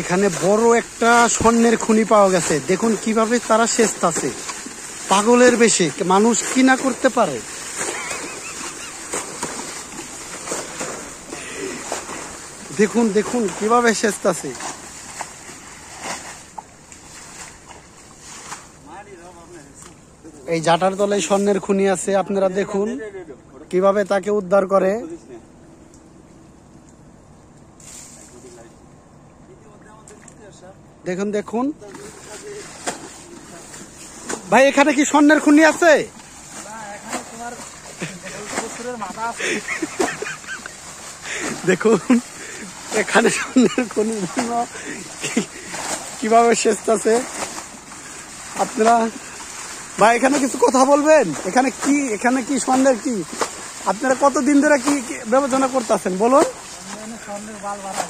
এখানে বড় একটা স্বর্ণের খনি পাওয়া গেছে। দেখুন কিভাবে তারা সেচতাছে পাগলের বেশে। মানুষ কি না করতে পারে। দেখুন দেখুন কিভাবে সেচতাছে। এই জাটার তলায় স্বর্ণের খনি আছে, আপনারা দেখুন কিভাবে তাকে উদ্ধার করে। দেখুন দেখুন ভাই, এখানে কি স্বর্ণের খনি আছে? দেখুন এখানে স্বর্ণের খনির জন্য কিভাবে সেচতাছে। আপনারা ভাই এখানে কিছু কথা বলবেন। এখানে কি স্বর্ণের কি আপনারা কতদিন ধরে কি বিবেচনা করতেছেন বলুন? স্বর্ণের বাল বাড়া